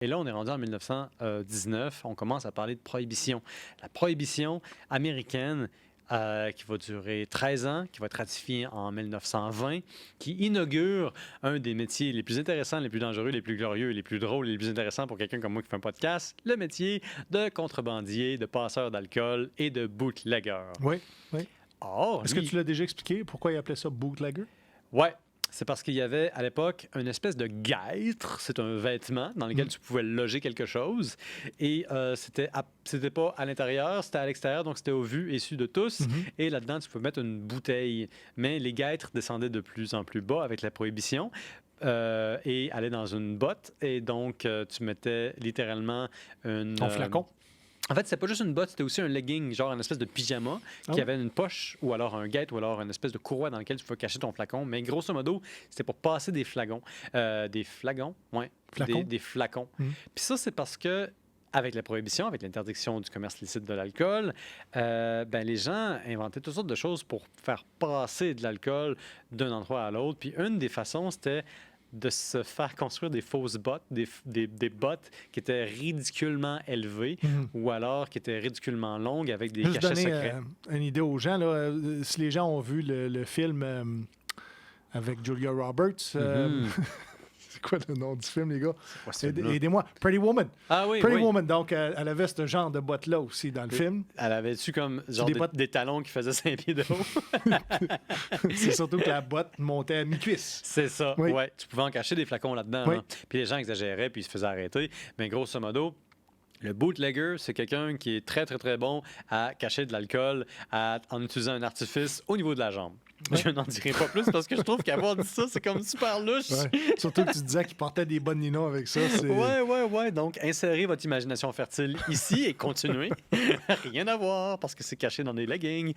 Et là, on est rendu en 1919, on commence à parler de prohibition. La prohibition américaine qui va durer 13 ans, qui va être ratifiée en 1920, qui inaugure un des métiers les plus intéressants, les plus dangereux, les plus glorieux, les plus drôles, les plus intéressants pour quelqu'un comme moi qui fait un podcast, le métier de contrebandier, de passeur d'alcool et de bootlegger. Oui, oui. Or, Est-ce que tu l'as déjà expliqué pourquoi il appelait ça bootlegger? Ouais. C'est parce qu'il y avait à l'époque une espèce de guêtre, c'est un vêtement dans lequel tu pouvais loger quelque chose. Et c'était pas à l'intérieur, c'était à l'extérieur, donc c'était au vu et su de tous. Et là-dedans, tu pouvais mettre une bouteille. Mais les guêtres descendaient de plus en plus bas avec la prohibition. Et allaient dans une botte. Et donc, tu mettais littéralement Ton flacon. En fait, c'était pas juste une botte, c'était aussi un legging, genre une espèce de pyjama qui avait une poche ou alors un guêtre ou alors une espèce de courroie dans laquelle tu pouvais cacher ton flacon. Mais grosso modo, c'était pour passer des flagons. Des flagons? Ouais. Flacons? Des flacons. Puis ça, c'est parce que avec la prohibition, avec l'interdiction du commerce licite de l'alcool, les gens inventaient toutes sortes de choses pour faire passer de l'alcool d'un endroit à l'autre. Puis une des façons, c'était de se faire construire des fausses bottes, des bottes qui étaient ridiculement élevées ou alors qui étaient ridiculement longues avec des Juste cachets donner secrets. une idée aux gens. Là, si les gens ont vu le film avec Julia Roberts, c'est quoi le nom du film, les gars? Aidez-moi. Pretty Woman. Ah oui, Pretty oui. Woman. Donc, elle avait ce genre de bottes-là aussi dans le film. Elle avait-tu comme genre des talons qui faisaient 5 pieds de haut? C'est surtout que la botte montait à mi-cuisse. C'est ça, Oui. ouais. Tu pouvais en cacher des flacons là-dedans. Oui. Hein. Puis les gens exagéraient, puis ils se faisaient arrêter. Mais grosso modo, le bootlegger, c'est quelqu'un qui est très, très, très bon à cacher de l'alcool en utilisant un artifice au niveau de la jambe. Ouais. Je n'en dirai pas plus parce que je trouve qu'avoir dit ça, c'est comme super louche. Ouais. Surtout que tu disais qu'il portait des bonnes ninos avec ça. Ouais. Donc, insérez votre imagination fertile ici et continuez. Rien à voir parce que c'est caché dans des leggings.